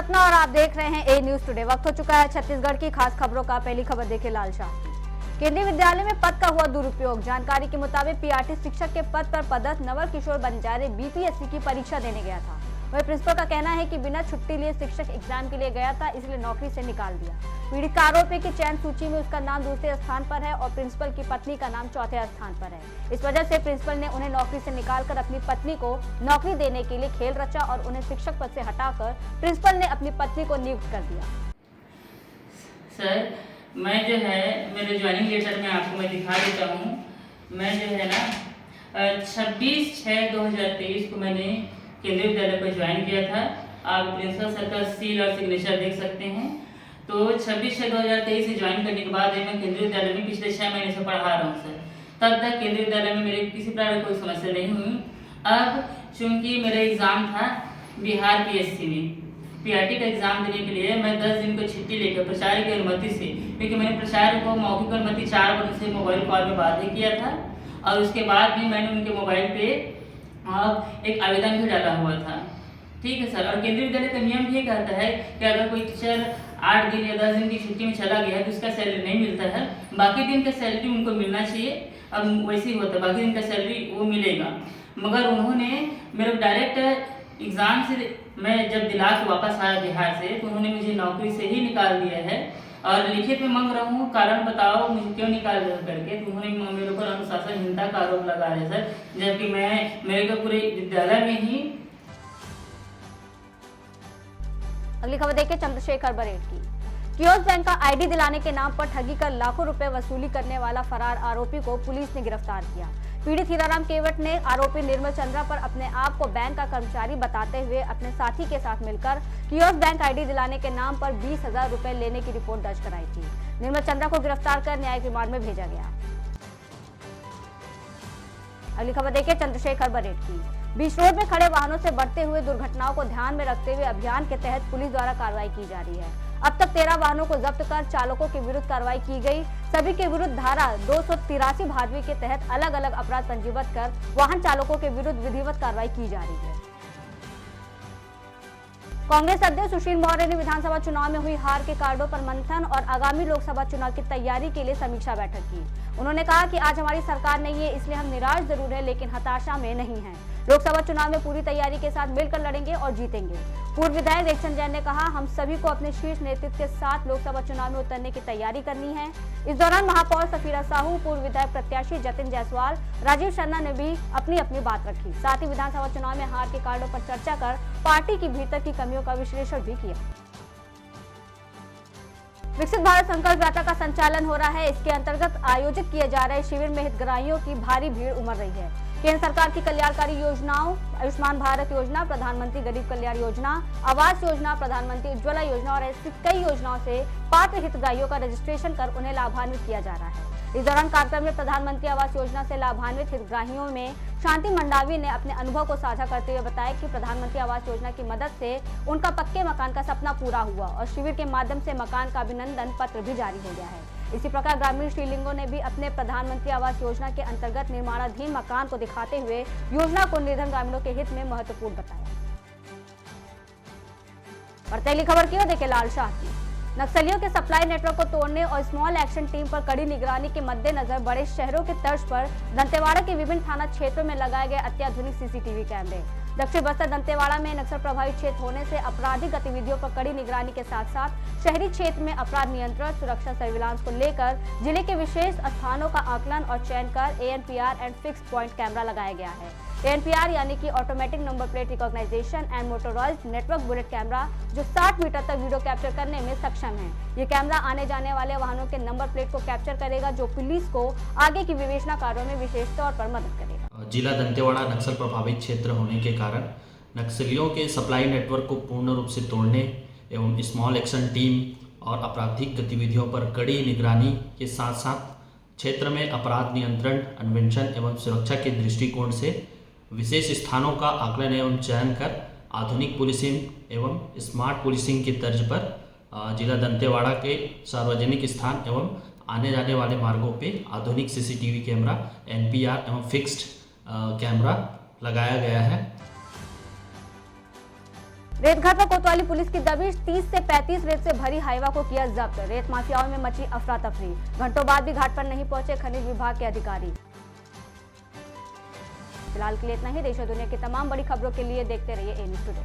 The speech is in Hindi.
सपना और आप देख रहे हैं ए न्यूज टुडे। वक्त हो चुका है छत्तीसगढ़ की खास खबरों का। पहली खबर देखे लालशाह की। केंद्रीय विद्यालय में पद का हुआ दुरुपयोग। जानकारी के मुताबिक पीआरटी शिक्षक के पद पर पदस्थ नवल किशोर बंजारे बीपीएससी की परीक्षा देने गया था। वही प्रिंसिपल का कहना है कि बिना छुट्टी लिए शिक्षक एग्जाम के लिए गया था, इसलिए नौकरी से निकाल दिया। पीड़ित का आरोप है कि चयन सूची में उसका नाम दूसरे स्थान पर है और प्रिंसिपल की पत्नी का नाम चौथे स्थान पर है। इस वजह से प्रिंसिपल ने उन्हें नौकरी से निकालकर अपनी पत्नी को नौकरी देने के लिए खेल रचा और उन्हें शिक्षक पद से हटाकर प्रिंसिपल ने अपनी पत्नी को नियुक्त कर दिया। सर, मैं जो है मेरे ज्वाइनिंग लेटर में आपको मैं दिखा देता हूँ। मैं जो है ना 26/6/2023 को मैंने केंद्रीय विद्यालय पर ज्वाइन किया था। आप प्रिंसिपल सर का सील और सिग्नेचर देख सकते हैं। तो 26/6/2023 से ज्वाइन करने के बाद मैं केंद्रीय विद्यालय में पिछले 6 महीने से पढ़ा रहा हूँ सर। तब तक केंद्रीय विद्यालय में मेरे किसी प्रकार की कोई समस्या नहीं हुई। अब चूंकि मेरा एग्जाम था बिहार पीएससी में, पीआरटी का एग्जाम देने के लिए मैं 10 दिन को छुट्टी लेकर प्राचार्य की अनुमति से, क्योंकि मैंने प्राचार्य को मौखिक अनुमति 4 बार से मोबाइल कॉल में बात भी किया था और उसके बाद भी मैंने उनके मोबाइल पे एक आवेदन भी डाला हुआ था। ठीक है सर। और केंद्रीय विद्यालय का नियम भी कहता है कि अगर कोई टीचर 8 दिन या 10 दिन की छुट्टी में चला गया तो उसका सैलरी नहीं मिलता है, बाकी दिन का सैलरी उनको मिलना चाहिए। अब वैसे ही होता है, बाकी दिन का सैलरी वो मिलेगा। मगर उन्होंने मेरे डायरेक्ट एग्जाम से मैं जब दिला के वापस आया बिहार से, तो उन्होंने मुझे नौकरी से ही निकाल दिया है और लिखित में मांग रहा हूँ कारण बताओ मुझे क्यों निकाल रहे हो करके। तो उन्होंने मेरे ऊपर अनुशासनहीनता का आरोप लगा रहे सर, जबकि मैं मेरे को पूरे विद्यालय में ही। अगली खबर देखिए चंद्रशेखर बरेट की। कियोस्क बैंक का आईडी दिलाने के नाम पर ठगी कर लाखों रुपए वसूली करने वाला फरार आरोपी को पुलिस ने गिरफ्तार किया। पीड़ित हीराराम केवट ने आरोपी निर्मल चंद्रा पर अपने आप को बैंक का कर्मचारी बताते हुए अपने साथी के साथ मिलकर कियोस्क बैंक आईडी दिलाने के नाम पर 20,000 रुपए लेने की रिपोर्ट दर्ज कराई थी। निर्मल चंद्रा को गिरफ्तार कर न्यायिक रिमांड में भेजा गया। अगली खबर देखिए चंद्रशेखर बरेट की। बीच रोड में खड़े वाहनों से बढ़ते हुए दुर्घटनाओं को ध्यान में रखते हुए अभियान के तहत पुलिस द्वारा कार्रवाई की जा रही है। अब तक 13 वाहनों को जब्त कर चालकों के विरुद्ध कार्रवाई की गई। सभी के विरुद्ध धारा 283 भादवी के तहत अलग अलग अपराध पंजीबद्ध कर वाहन चालकों के विरुद्ध विधिवत कार्रवाई की जा रही है। कांग्रेस अध्यक्ष सुशील मौर्य ने विधानसभा चुनाव में हुई हार के कारणों पर मंथन और आगामी लोकसभा चुनाव की तैयारी के लिए समीक्षा बैठक की। उन्होंने कहा कि आज हमारी सरकार नहीं है, इसलिए हम निराश जरूर है लेकिन हताशा में नहीं हैं। लोकसभा चुनाव में पूरी तैयारी के साथ मिलकर लड़ेंगे और जीतेंगे। पूर्व विधायक रेखचंद जैन ने कहा, हम सभी को अपने शीर्ष नेतृत्व के साथ लोकसभा चुनाव में उतरने की तैयारी करनी है। इस दौरान महापौर सफीरा साहू, पूर्व विधायक प्रत्याशी जतिन जायसवाल, राजीव शर्मा ने भी अपनी अपनी बात रखी। साथ ही विधानसभा चुनाव में हार के कारणों पर चर्चा कर पार्टी की भीतर की कमियों का विश्लेषण भी किया। विकसित भारत संकल्प यात्रा का संचालन हो रहा है। इसके अंतर्गत आयोजित किए जा रहे शिविर में हितग्राहियों की भारी भीड़ उमड़ रही है। केंद्र सरकार की कल्याणकारी योजनाओं, आयुष्मान भारत योजना, प्रधानमंत्री गरीब कल्याण योजना, आवास योजना, प्रधानमंत्री उज्ज्वला योजना और ऐसी कई योजनाओं से पात्र हितग्राहियों का रजिस्ट्रेशन कर उन्हें लाभान्वित किया जा रहा है। इस दौरान कार्यक्रम में प्रधानमंत्री आवास योजना से लाभान्वित हितग्राहियों में शांति मंडावी ने अपने अनुभव को साझा करते हुए बताया कि प्रधानमंत्री आवास योजना की मदद से उनका पक्के मकान का सपना पूरा हुआ और शिविर के माध्यम से मकान का अभिनंदन पत्र भी जारी हो गया है। इसी प्रकार ग्रामीण श्रीलिंगों ने भी अपने प्रधानमंत्री आवास योजना के अंतर्गत निर्माणाधीन मकान को दिखाते हुए योजना को निर्धन ग्रामीणों के हित में महत्वपूर्ण बताया। और पहली खबर की ओर देखें लालशाह की। नक्सलियों के सप्लाई नेटवर्क को तोड़ने और स्मॉल एक्शन टीम पर कड़ी निगरानी के मद्देनजर बड़े शहरों के तर्ज पर दंतेवाड़ा के विभिन्न थाना क्षेत्रों में लगाए गए अत्याधुनिक सीसीटीवी कैमरे। दक्षिण बस्तर दंतेवाड़ा में नक्सल प्रभावित क्षेत्र होने से आपराधिक गतिविधियों पर कड़ी निगरानी के साथ साथ शहरी क्षेत्र में अपराध नियंत्रण, सुरक्षा, सर्विलांस को लेकर जिले के विशेष स्थानों का आकलन और चयन कर ANPR and fix point camera लगाया गया है। ANPR यानी कि automatic number plate recognition and motorised network bullet camera, जो 60 मीटर तक वीडियो कैप्चर करने में सक्षम है। ये कैमरा आने जाने वाले वाहनों के नंबर प्लेट को कैप्चर करेगा, जो पुलिस को आगे की विवेचना कार्यों में विशेष तौर पर मदद करेगा। जिला दंतेवाड़ा नक्सल प्रभावित क्षेत्र होने के कारण नक्सलियों के सप्लाई नेटवर्क को पूर्ण रूप से तोड़ने एवं स्मॉल एक्शन टीम और आपराधिक गतिविधियों पर कड़ी निगरानी के साथ साथ क्षेत्र में अपराध नियंत्रण, अन्वेषण एवं सुरक्षा के दृष्टिकोण से विशेष स्थानों का आकलन एवं चयन कर आधुनिक पुलिसिंग एवं स्मार्ट पुलिसिंग की तर्ज पर जिला दंतेवाड़ा के सार्वजनिक स्थान एवं आने जाने वाले मार्गों पे आधुनिक सीसीटीवी कैमरा, NPR एवं फिक्स्ड कैमरा लगाया गया है। रेतघाट पर कोतवाली पुलिस की दबिश, 30 से 35 रेत से भरी हाईवा को किया जब्त। रेत माफियाओं में मची अफरा तफरी, घंटों बाद भी घाट पर नहीं पहुंचे खनिज विभाग के अधिकारी। फिलहाल के लिए इतना ही। देश और दुनिया की तमाम बड़ी खबरों के लिए देखते रहिए ए न्यूज़ टुडे।